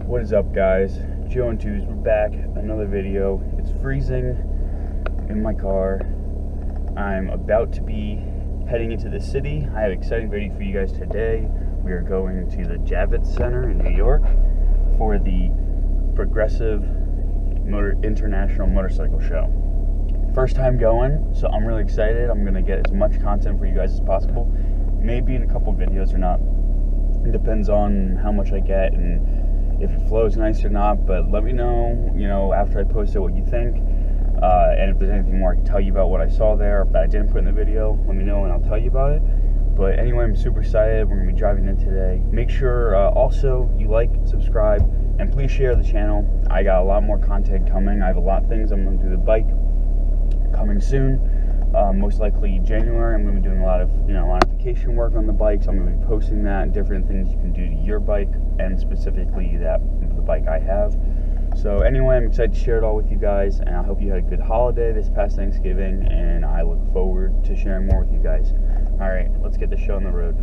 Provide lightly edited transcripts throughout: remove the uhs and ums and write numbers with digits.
What is up, guys? Joe and Twos, we're back. Another video. It's freezing in my car. I'm about to be heading into the city. I have an exciting video for you guys today. We are going to the Javits Center in New York for the Progressive International Motorcycle Show. First time going, so I'm really excited. I'm going to get as much content for you guys as possible. Maybe in a couple videos or not. It depends on how much I get and if it flows nice or not, but let me know, after I post it, what you think. And if there's anything more I can tell you about what I saw there that I didn't put in the video, let me know and I'll tell you about it. But anyway, I'm super excited. We're going to be driving in today. Make sure also you like, subscribe, and please share the channel. I got a lot more content coming. I have a lot of things I'm going to do the bike coming soon. Most likely January. I'm going to be doing a lot of modification work on the bikes. I'm going to be posting that and different things you can do to your bike and specifically the bike I have. So anyway, I'm excited to share it all with you guys, and I hope you had a good holiday this past Thanksgiving, and I look forward to sharing more with you guys. Alright, let's get the show on the road.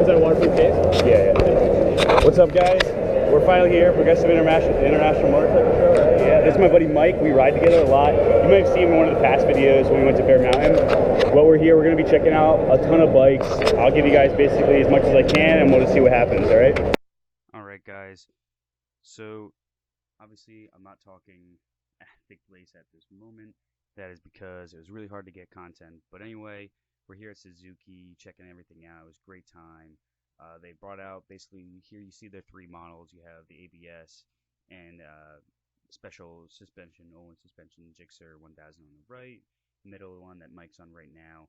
Is that a waterproof case? Yeah. What's up, guys? We're finally here, Progressive International Motorcycle Show. Yeah, this is my buddy Mike. We ride together a lot. You might have seen him in one of the past videos when we went to Bear Mountain. Well, we're here. We're going to be checking out a ton of bikes. I'll give you guys basically as much as I can, and we'll just see what happens, all right? All right, guys. So, obviously, I'm not talking at Thick Place at this moment. That is because it was really hard to get content. But anyway, we're here at Suzuki, checking everything out. It was a great time. They brought out, basically, here you see their three models. You have the ABS and special suspension, Olin suspension, Gixxer 1000 on the right. Middle one that Mike's on right now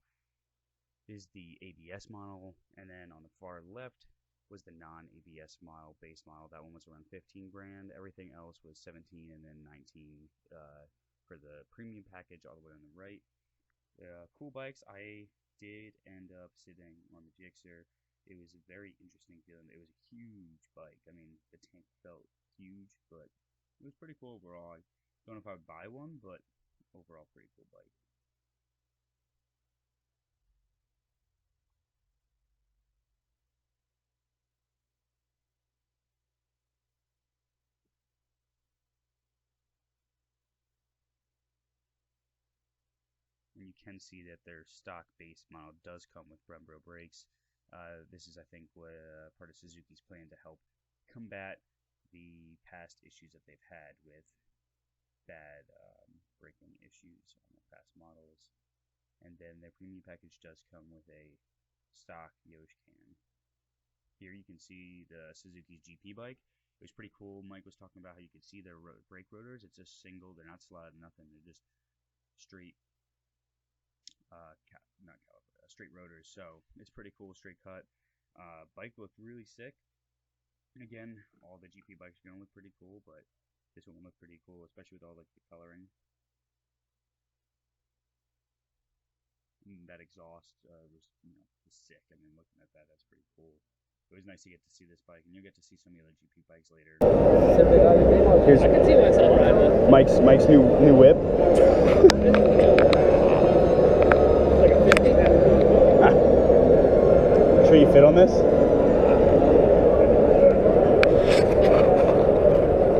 is the ABS model. And then on the far left was the non-ABS model, base model. That one was around 15 grand. Everything else was 17 and then 19 for the premium package all the way on the right. Cool bikes. I did end up sitting on the Gixxer. It was a very interesting feeling. It was a huge bike. I mean, the tank felt huge, but it was pretty cool overall. I don't know if I would buy one, but overall, pretty cool bike. And you can see that their stock base model does come with Brembo brakes. This is, I think, what part of Suzuki's plan to help combat the past issues that they've had with bad braking issues on the past models. And then their premium package does come with a stock Yosh can. Here you can see the Suzuki's GP bike. It was pretty cool. Mike was talking about how you can see their brake rotors. It's just single. They're not slotted, nothing. They're just straight, straight rotors. So it's pretty cool, straight cut. Bike looked really sick. And again, all the GP bikes are gonna look pretty cool, but this one looked pretty cool, especially with all like the coloring. And that exhaust was sick. I mean, looking at that, that's pretty cool. It was nice to get to see this bike, and you'll get to see some of the other GP bikes later. Here's I can see myself riding one. Mike's new whip. It's like a 50. Sure you fit on this?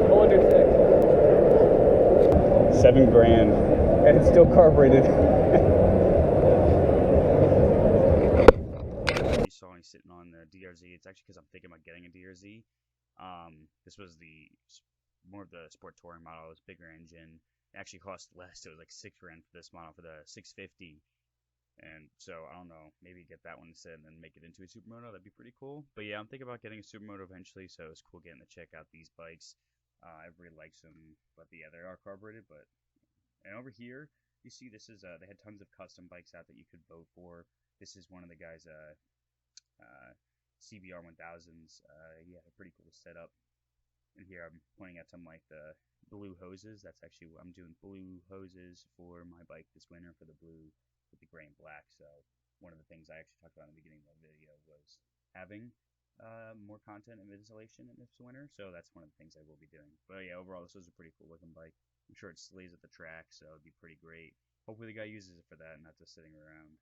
Go under 6. $7 grand, and it's still carbureted. You saw me sitting on the DRZ. It's actually because I'm thinking about getting a DRZ. This was more of the sport touring model. It was bigger engine. It actually cost less. It was like $6 grand for this model, for the 650. And so I don't know, maybe get that one instead and then make it into a supermoto. That'd be pretty cool. But yeah, I'm thinking about getting a supermoto eventually, so it's cool getting to check out these bikes. Everybody likes them, but yeah, they are carbureted. And over here, you see this is they had tons of custom bikes out that you could vote for. This is one of the guys CBR 1000s. Yeah, pretty cool setup. And here I'm pointing at some like the blue hoses. That's actually what I'm doing, blue hoses for my bike this winter for the blue with the gray and black. So one of the things I actually talked about in the beginning of the video was having more content and insulation in this winter. So that's one of the things I will be doing. But yeah, overall, this was a pretty cool looking bike. I'm sure it slays at the track, so it'd be pretty great. Hopefully the guy uses it for that and not just sitting around.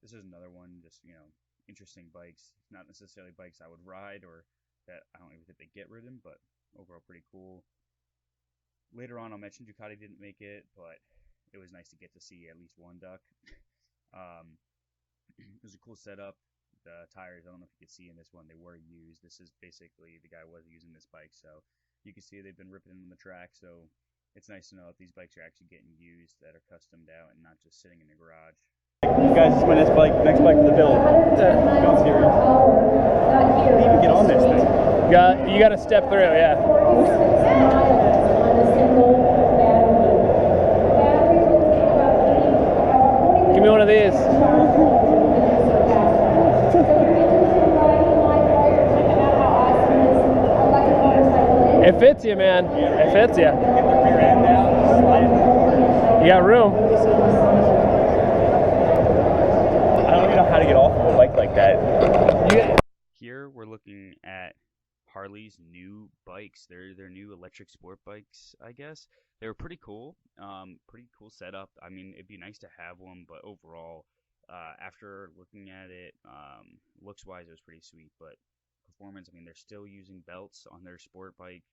This is another one, just, you know, interesting bikes. Not necessarily bikes I would ride or that I don't even think they get ridden, but overall pretty cool. Later on I'll mention Ducati didn't make it, but it was nice to get to see at least one duck. It was a cool setup. The tires, I don't know if you can see in this one, they were used. This is basically, the guy was using this bike, so you can see they've been ripping in the track, so it's nice to know that these bikes are actually getting used, that are customed out and not just sitting in the garage. Guys, this is my next bike for the build. Go series. How do you even get on this thing? You got to step through, yeah. Give me one of these. It fits you, man. It fits you. Get the rear end down, slide it forward. You got room. I don't even know how to get off of a bike like that. Here we're looking at Harley's new bikes. They're new electric sport bikes, I guess. They were pretty cool. Pretty cool setup. I mean, it'd be nice to have one, but overall, after looking at it, looks-wise, it was pretty sweet. But performance, I mean, they're still using belts on their sport bike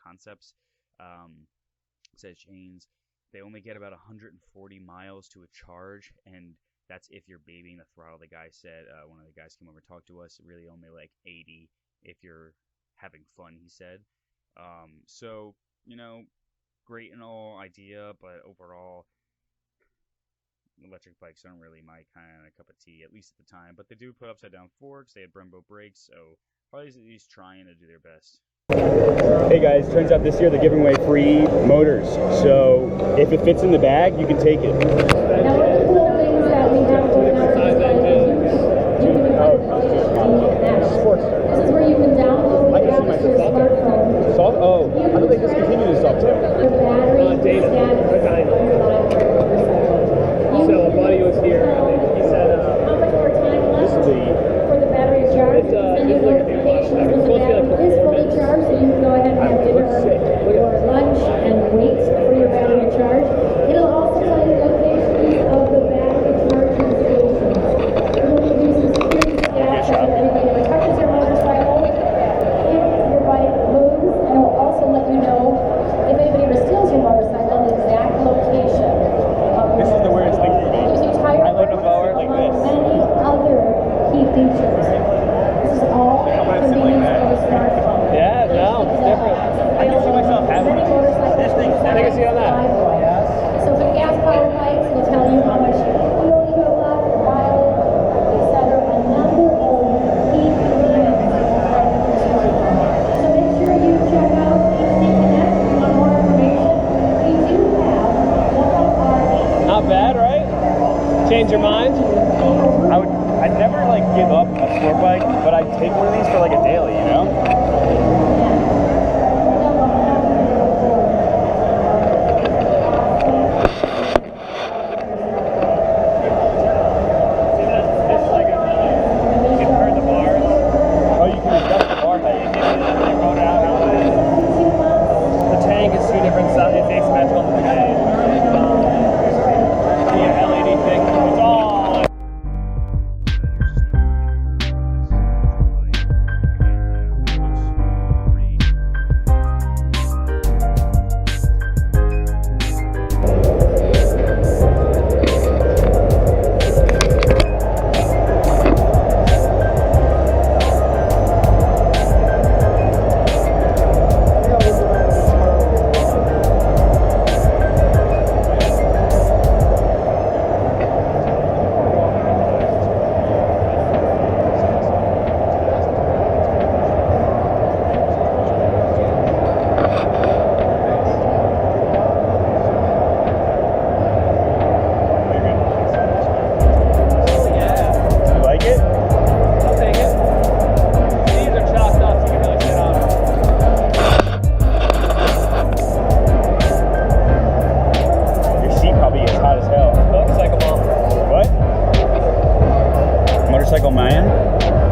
concepts. It says chains. They only get about 140 miles to a charge, and that's if you're babying the throttle. The guy said, one of the guys came over and talked to us, really only like 80 if you're having fun, he said. So, you know, great and all idea, but overall, electric bikes aren't really my kind of cup of tea, at least at the time. But they do put upside down forks, they have Brembo brakes, so Harley's at least trying to do their best. Hey guys, turns out this year they're giving away free motors, so if it fits in the bag, you can take it. Now, one of the cool things that we have going on is that this is where you can download the app to your smartphone. Oh, I thought they discontinued this up too. Your battery status on your motorcycle. So a buddy was here, and he said, How much more time left for the battery to charge? Send you notification when the battery is fully charged, so you can go ahead and have dinner or lunch and wait for your battery to charge. It'll also tell you locations of the battery charging stations. It'll give you some security stats if anybody ever touches your motorcycle, if your bike moves, and it'll also let you know if anybody ever steals your motorcycle, the exact location of your This is the weirdest thing for me. Gives you tire I look forward like among this. many other key features. This is all convenience of a smartphone. yeah, no, it's different. I can see myself having Many it. motorcycles This thing's have Take a seat on that. So for gas-powered bikes, it'll tell you how much fuel you have left, mileage, etc. A number of key convenience items. So make sure you check out HD Connect if you want more information. We do have one of our HD Not bad, right? Change your mind? I'd never like give up a sport bike, but I'd take one of these for like a daily, you know? Oh, you can adjust the bar height. You roll it out how it is. The tank is two different sizes. It's asymmetrical to the tank. The LED thing. It's all.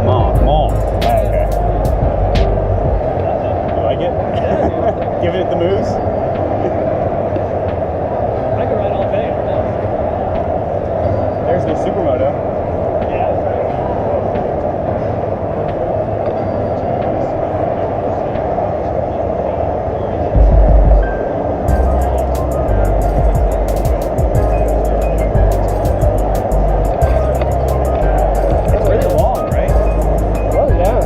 Mall. Oh, okay. You like it? Giving it the moves? I could ride all day. There's the Supermoto. Yeah. It's really long, right? Oh, yeah.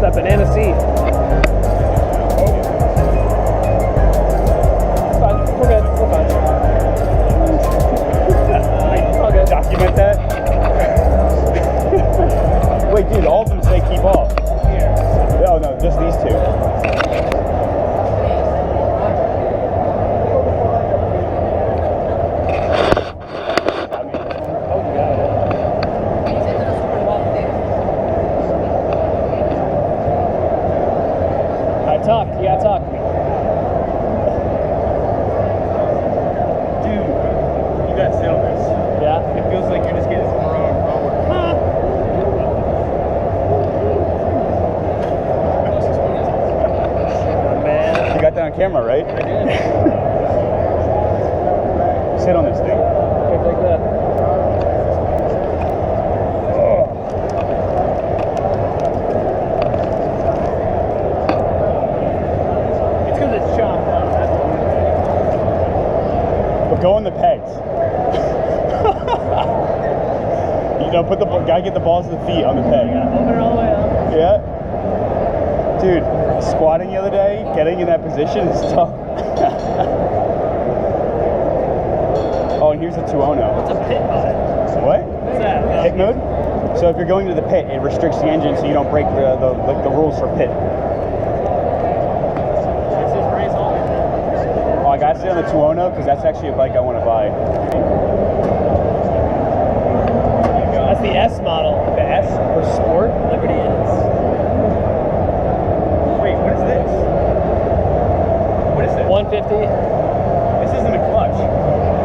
That banana seat. Fine. We're good. We're fine. All good. Document that. Wait, dude, all of them say keep off. Oh no, just these two. Oh, you got it. Talk. You gotta talk. Dude, you gotta sit on this. Yeah? It feels like you're just getting thrown forward. Man. You got that on camera, right? I did. Sit on this thing. Like that. It's because it's chopped up. That's But go on the pegs. You know, gotta get the balls of the feet on the peg. open it all the way up. Yeah. Dude, squatting the other day, getting in that position is tough. Oh, and here's the Tuono. What's a pit mode? What? What's that? Pit mode? So if you're going to the pit, it restricts the engine so you don't break the rules for pit. It says race all. Oh, I gotta sit on the Tuono because that's actually a bike I want to buy. That's the S model. The S for sport? Liberty is. Wait, what is this? What is this? 150. This isn't a clutch.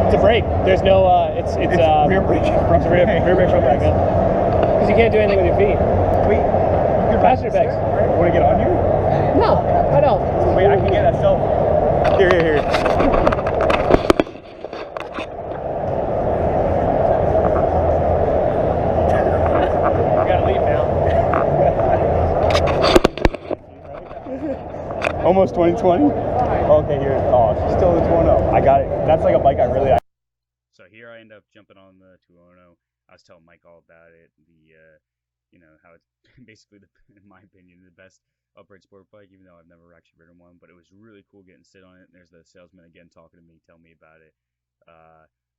It's a brake. There's no. It's rear brake. It's a rear brake front brake. Because you can't do anything with your feet. Wait, your Passenger bags. Want to get on here? No, I don't. Wait, I can get a selfie. Here. I gotta leave now. Almost 2020? Okay, here. Oh, she's still the Tuono. I got it. That's like a bike I really like. So here I end up jumping on the Tuono. I was telling Mike all about it. You know, how it's basically, in my opinion, the best upright sport bike, even though I've never actually ridden one. But it was really cool getting to sit on it. And there's the salesman again talking to me, telling me about it.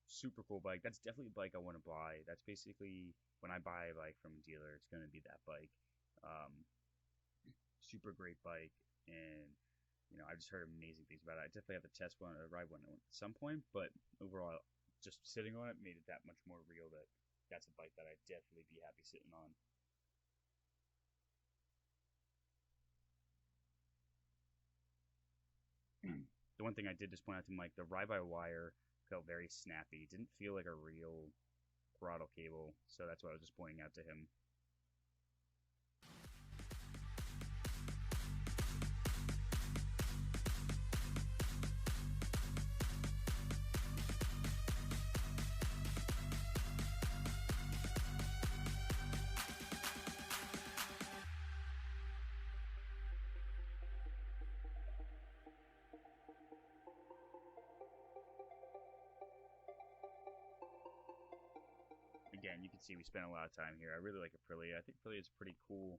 Super cool bike. That's definitely a bike I want to buy. That's basically, when I buy a bike from a dealer, it's going to be that bike. Super great bike, and you know, I just heard amazing things about it. I definitely have to test one or ride one at some point, but overall, just sitting on it made it that much more real that that's a bike that I'd definitely be happy sitting on. The one thing I did just point out to Mike, the ride-by-wire felt very snappy. It didn't feel like a real throttle cable, so that's what I was just pointing out to him. Again, you can see we spent a lot of time here. I really like Aprilia. I think Aprilia is pretty cool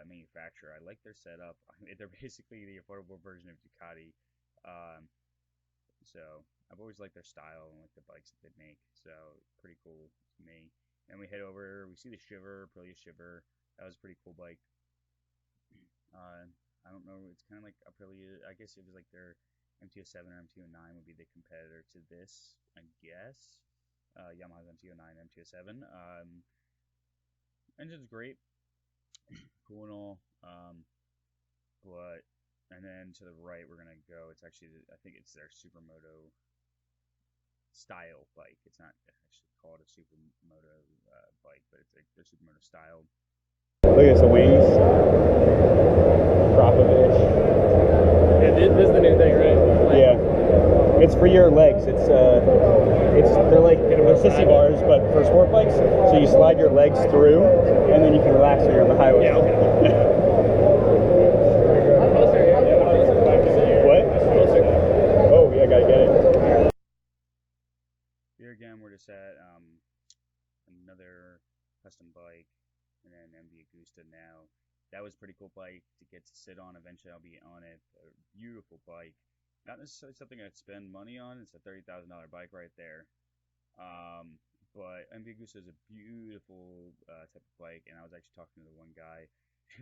manufacturer. I like their setup. They're basically the affordable version of Ducati. So I've always liked their style and like the bikes that they make. So pretty cool to me. And we head over. We see the Shiver, Aprilia Shiver. That was a pretty cool bike. I don't know. It's kind of like Aprilia. I guess it was like their MT-07 or MT-09 would be the competitor to this, I guess. Yamaha's MT-09, MT-07. Engine's great, cool and all. And then to the right we're gonna go. It's actually, I think it's their Supermoto style bike. It's not actually called a supermoto bike, but it's a supermoto style. Look at the wings. Kropovich. Yeah, this is the new thing, right? Like, Yeah. It's for your legs. They're like sissy bars, but for sport bikes. So you slide your legs through, and then you can relax when you're on the highway. Yeah, okay. What? Oh, yeah, gotta get it. Here again, we're just at another custom bike, and then MV Agusta now. That was a pretty cool bike to get to sit on. Eventually, I'll be on it. A beautiful bike. Not necessarily something I'd spend money on. It's a $30,000 bike right there. But MV Agusta is a beautiful type of bike, and I was actually talking to the one guy.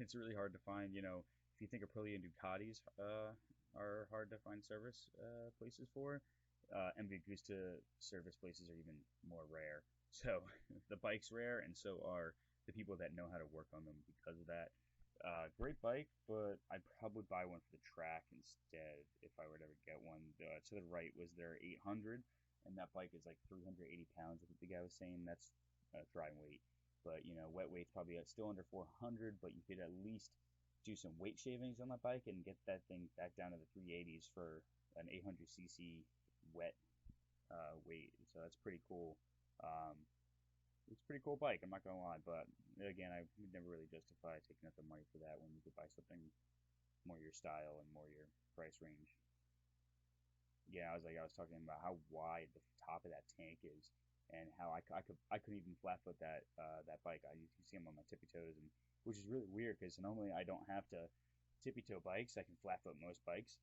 It's really hard to find, if you think Aprilia and Ducatis are hard to find service places for, MV Agusta service places are even more rare. So the bike's rare, and so are the people that know how to work on them because of that. Great bike, but I'd probably buy one for the track instead if I were to ever get one. To the right was their 800, and that bike is like 380 pounds. I think the guy was saying that's dry weight. But, wet weight's probably still under 400, but you could at least do some weight shavings on that bike and get that thing back down to the 380s for an 800cc wet weight. So that's pretty cool. It's a pretty cool bike, I'm not gonna lie, but again, I would never really justify taking up the money for that when you could buy something more your style and more your price range. Yeah, I was talking about how wide the top of that tank is, and how I couldn't even flat foot that bike. You can see them on my tippy toes, and which is really weird because normally I don't have to tippy toe bikes. I can flat foot most bikes,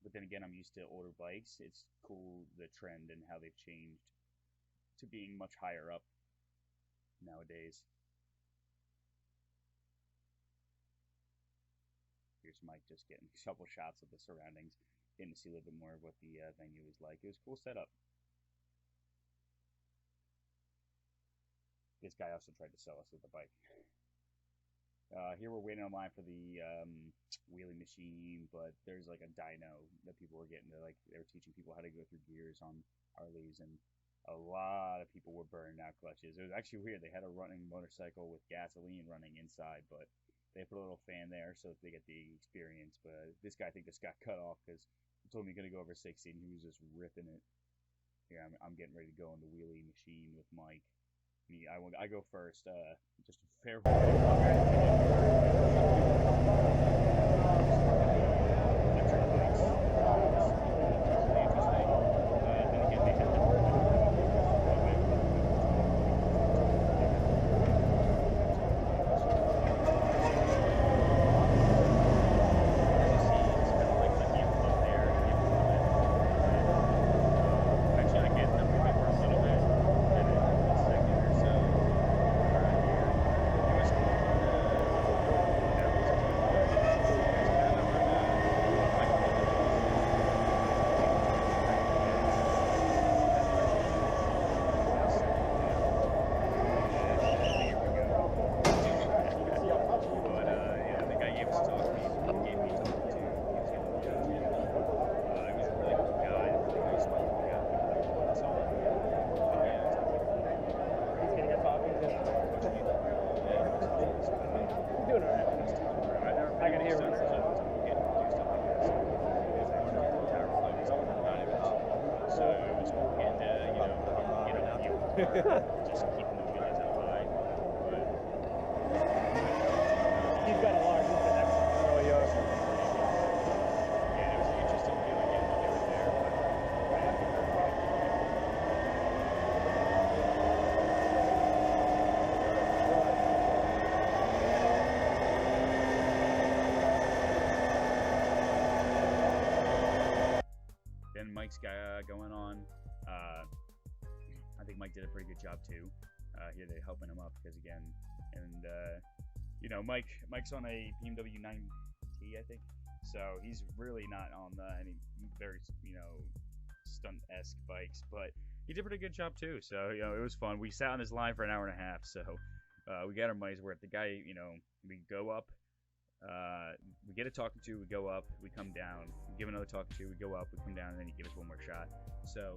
but then again, I'm used to older bikes. It's cool the trend and how they've changed to being much higher up nowadays. Here's Mike just getting a couple shots of the surroundings, getting to see a little bit more of what the venue is like. It was a cool setup. This guy also tried to sell us with the bike. Here we're waiting online for the wheelie machine, but there's like a dyno that people were getting to, like, they were teaching people how to go through gears on Harleys, and a lot of people were burning out clutches. It was actually weird. They had a running motorcycle with gasoline running inside, but they put a little fan there so that they get the experience. But this guy, I think, just got cut off because he told me he's going to go over 60, and he was just ripping it. Here, I'm getting ready to go in the wheelie machine with Mike. I go first. Just a fair just keeping the wheels up high. But he's got a large one next to yours. Yeah, it was an interesting feeling getting when they were there. Then Mike's going on. I think Mike did a pretty good job too. Here they're helping him up because again, and Mike's on a BMW 9T, I think, so he's really not on any very stunt-esque bikes, but he did a pretty good job too. So it was fun. We sat on this line for an hour and a half, so we got our money's worth. The guy, we go up, we get a talking to, we go up, we come down, we give another talking to, we go up, we come down, and then he gives us one more shot. So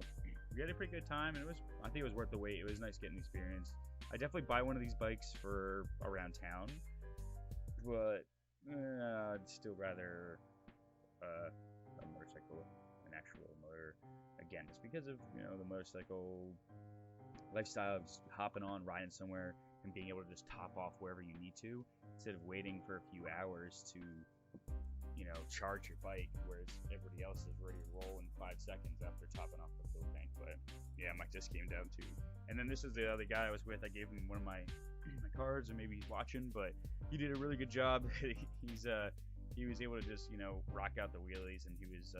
we had a pretty good time, and I think it was worth the wait. It was nice getting the experience. I definitely buy one of these bikes for around town, but I'd still rather a motorcycle, an actual motor. Again, just because of the motorcycle lifestyle of just hopping on, riding somewhere, and being able to just top off wherever you need to, instead of waiting for a few hours to charge your bike, whereas everybody else is ready to roll in 5 seconds after topping off the fuel tank. But yeah, Mike just came down too. And then this is the other guy I was with. I gave him one of my cards, and maybe he's watching, but he did a really good job. He was able to just rock out the wheelies, and he was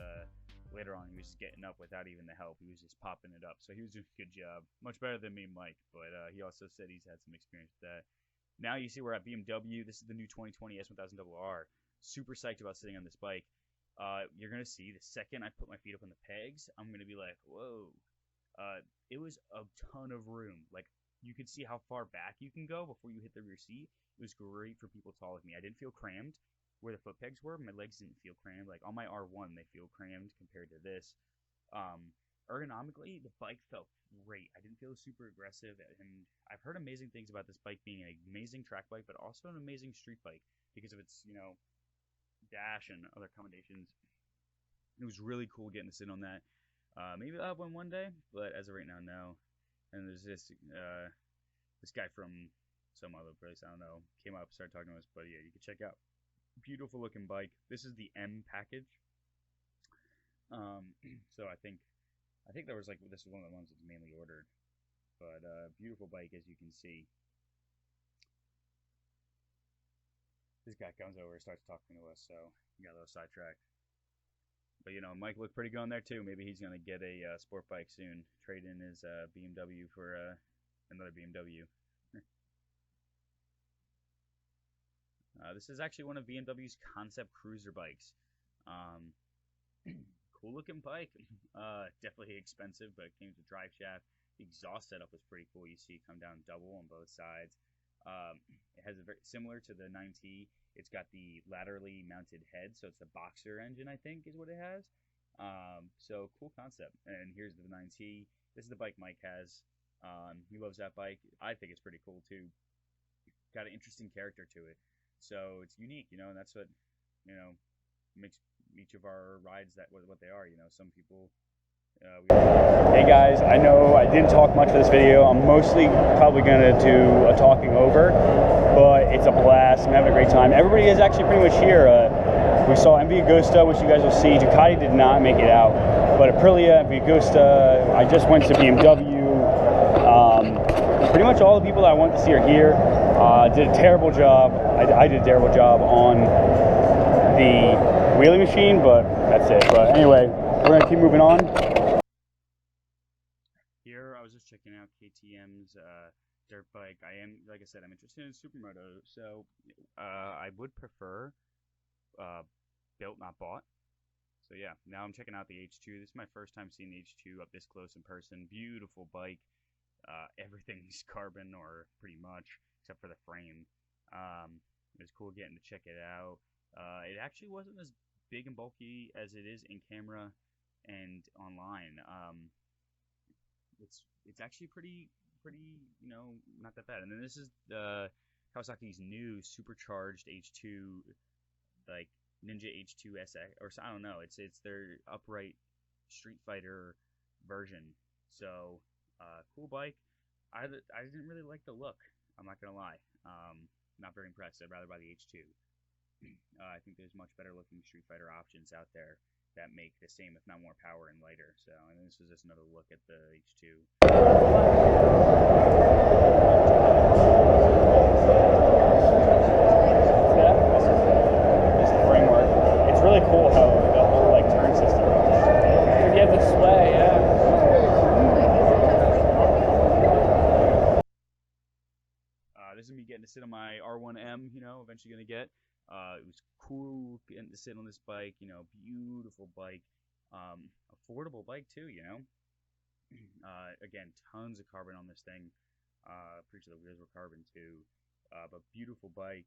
later on he was just getting up without even the help. He was just popping it up, so he was doing a good job, much better than me and Mike. But he also said he's had some experience with that. Now you see we're at BMW. This is the new 2020 S1000RR. Super psyched about sitting on this bike. You're gonna see the second I put my feet up on the pegs, I'm gonna be like, whoa. It was a ton of room. Like, you could see how far back you can go before you hit the rear seat. It was great for people taller than me. I didn't feel crammed where the foot pegs were. My legs didn't feel crammed. Like on my R1, they feel crammed compared to this. Ergonomically, the bike felt great. I didn't feel super aggressive, and I've heard amazing things about this bike being an amazing track bike, but also an amazing street bike because of its, dash and other accommodations. It was really cool getting to sit on that. Maybe I'll have one day, but as of right now, no. And there's this guy from some other place, I don't know, came up, started talking to us, but yeah, you can check out. Beautiful looking bike. This is the M package. So I think there was this is one of the ones that's mainly ordered, but beautiful bike, as you can see. This guy comes over and starts talking to us, so we got a little sidetracked. But Mike looked pretty good on there too. Maybe he's gonna get a sport bike soon. Trade in his BMW for another BMW. This is actually one of BMW's concept cruiser bikes. Cool looking bike. Definitely expensive, but it came with a drive shaft. The exhaust setup was pretty cool. You see it come down double on both sides. It has a very similar to the 9T. It's got the laterally mounted head, so it's a boxer engine, I think, is what it has. So cool concept. And here's the 9T. This is the bike Mike has. He loves that bike. I think it's pretty cool too. Got an interesting character to it. So it's unique, and that's what makes each of our rides what they are. Some people. Hey guys, I know I didn't talk much for this video. I'm mostly probably gonna do a talking over, but it's a blast. I'm having a great time. Everybody is actually pretty much here. We saw MV Agusta, which you guys will see. Ducati did not make it out, but Aprilia, MV Agusta. I just went to BMW. Pretty much all the people that I wanted to see are here. Did a terrible job. I did a terrible job on the wheelie machine, but that's it. But anyway, we're gonna keep moving on. Here, I was just checking out KTM's dirt bike. Like I said, I'm interested in supermoto, so I would prefer built, not bought. So yeah, now I'm checking out the H2. This is my first time seeing the H2 up this close in person. Beautiful bike. Everything's carbon, or pretty much, except for the frame. It was cool getting to check it out. It actually wasn't as big and bulky as it is in camera and online. It's actually pretty not that bad. And then this is the Kawasaki's new supercharged H2, like Ninja H2 SX, or I don't know. It's their upright Street Fighter version. So cool bike. I didn't really like the look. I'm not gonna lie. Not very impressed. I'd rather buy the H2. I think there's much better looking Street Fighter options out there that make the same, if not more, power and lighter. So, and this is just another look at the H2. This is the framework. It's really cool how the whole turn system. You have the sway, yeah. This is me getting to sit on my R1M. Eventually gonna get. It was cool getting to sit on this bike, beautiful bike, affordable bike too, again, tons of carbon on this thing. Pretty sure the wheels were carbon too, but beautiful bike.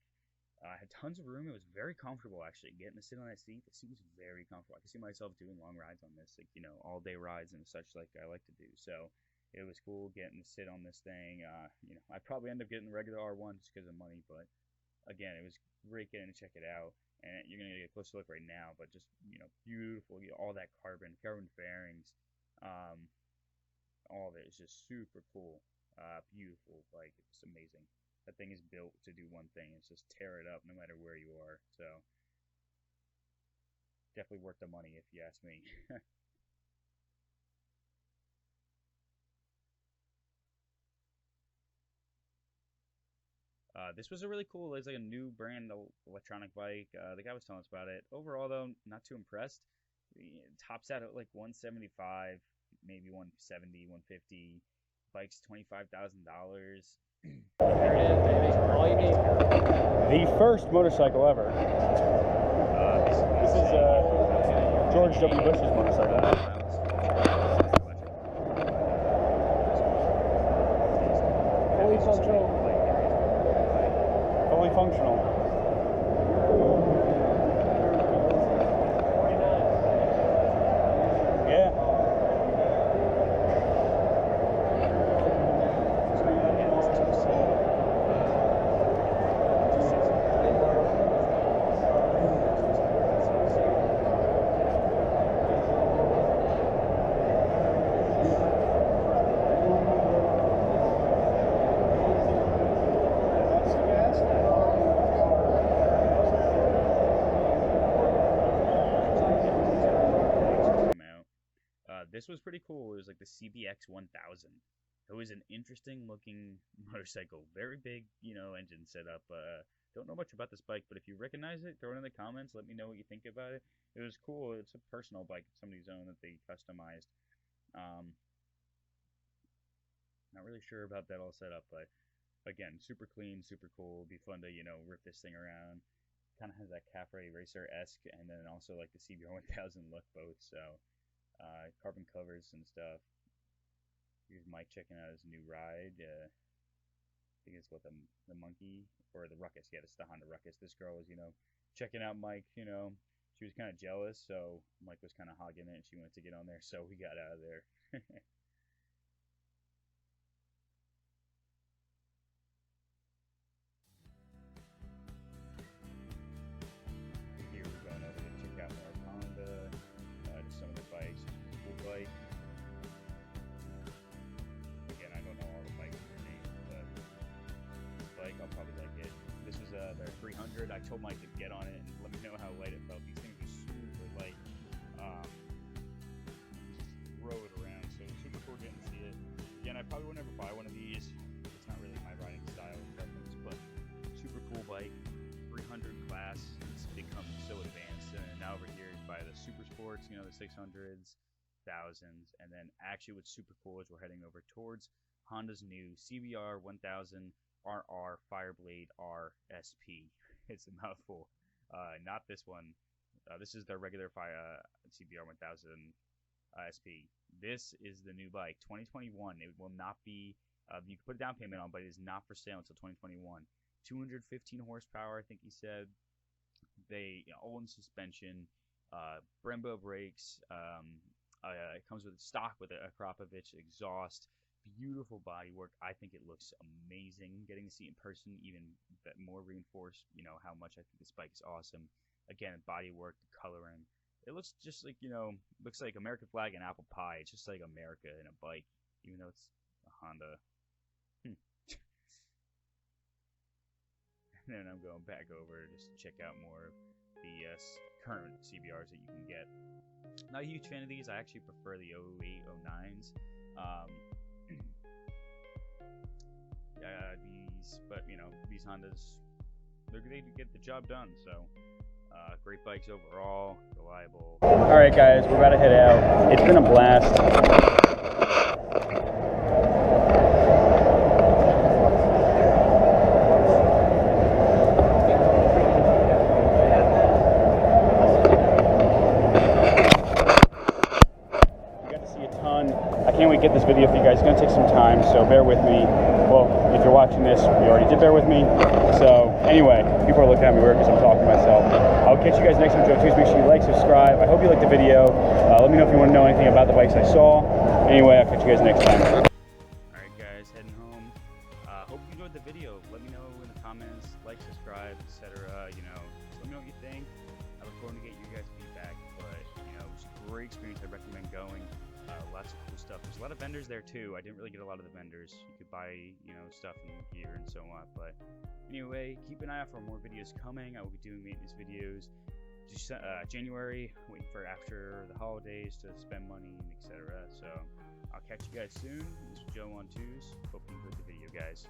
I had tons of room. It was very comfortable, actually. Getting to sit on that seat, the seat was very comfortable. I could see myself doing long rides on this, like, you know, all day rides and such, like I like to do. So it was cool getting to sit on this thing. You know, I'd probably end up getting the regular R1 just because of money, but again, it was great getting to check it out. And you're gonna get a closer look right now, but just, you know, beautiful. You know, all that carbon fairings, all of it is just super cool, beautiful. Like, it's amazing. That thing is built to do one thing. It's just tear it up no matter where you are. So definitely worth the money if you ask me. This was a really cool, it's like a new brand electronic bike. The guy was telling us about it. Overall, though, not too impressed. It tops out at like 175, maybe 170, 150. Bike's $25,000. There it is. All you need. The first motorcycle ever. This is George W. Bush's motorcycle. Fully functional. Fully functional. Yeah. This was pretty cool. It was like the CBX 1000. It was an interesting looking motorcycle. Very big, you know, engine setup. Don't know much about this bike, but if you recognize it, throw it in the comments. Let me know what you think about it. It was cool. It's a personal bike. It's somebody's own that they customized. Not really sure about that all set up, but again, super clean, super cool. Be fun to, you know, rip this thing around. Kind of has that Cafe Racer-esque, and then also like the CBR 1000 look both. So carbon covers and stuff. Here's Mike checking out his new ride. I think it's what the Monkey or the Ruckus. Yeah, it's the Honda Ruckus. This girl was, you know, checking out Mike. You know, she was kind of jealous, so Mike was kind of hogging it, and she wanted to get on there, so we got out of there. Here we're going over to check out more Honda. Just some of the bikes. Cool bike. Again, I don't know all the bikes' names, but this bike, I'll probably like it. This was their 300. I told Mike to get on it and let me know how light it felt. These things are super light. Just throw it around, so super cool getting to see it. Again, I probably would never buy one of these. It's not really my riding style and preference, but super cool bike. 300 class. It's become so advanced, and now over here by the super sports, you know, the 600s, 1000s, and then actually what's super cool is we're heading over towards Honda's new CBR 1000 RR Fireblade RSP. It's a mouthful. Not this one. This is their regular CBR 1000 SP. This is the new bike, 2021. It will not be. You can put a down payment on, but it is not for sale until 2021. 215 horsepower, I think he said. They, you know, all in suspension, Brembo brakes. It comes with stock with a Krapovich exhaust. Beautiful bodywork. I think it looks amazing. Getting to see it in person, even more reinforced, you know, how much I think this bike is awesome. Again, bodywork, the coloring. It looks just like, you know, looks like American flag and apple pie. It's just like America in a bike, even though it's a Honda. And then I'm going back over just to check out more of the current CBRs that you can get. Not a huge fan of these. I actually prefer the 08, 09s. But you know, these Hondas, they get the job done. So great bikes overall, reliable. All right, guys, we're about to head out. It's been a blast. Get this video for you guys. It's going to take some time, so bear with me. Well, if you're watching this, you already did bear with me. So Anyway, people are looking at me weird because I'm talking to myself. I'll catch you guys next time, Joe Tues. Make sure you like, subscribe. I hope you liked the video. Let me know if you want to know anything about the bikes I saw. Anyway, I'll catch you guys next time. Alright guys, heading home. Hope you enjoyed the video. Let me know in the comments, like, subscribe, etc. You know, just let me know what you think. I look forward to getting your guys' feedback. But, you know, it was a great experience. I recommend going. Lots of cool stuff. There's a lot of vendors there too. I didn't really get a lot of the vendors. You could buy, you know, stuff and gear and so on. But anyway, keep an eye out for more videos coming. I will be doing maintenance videos. Just, January, waiting for after the holidays to spend money and etc. So I'll catch you guys soon. This is Joe on Twos. Hope you enjoyed the video, guys.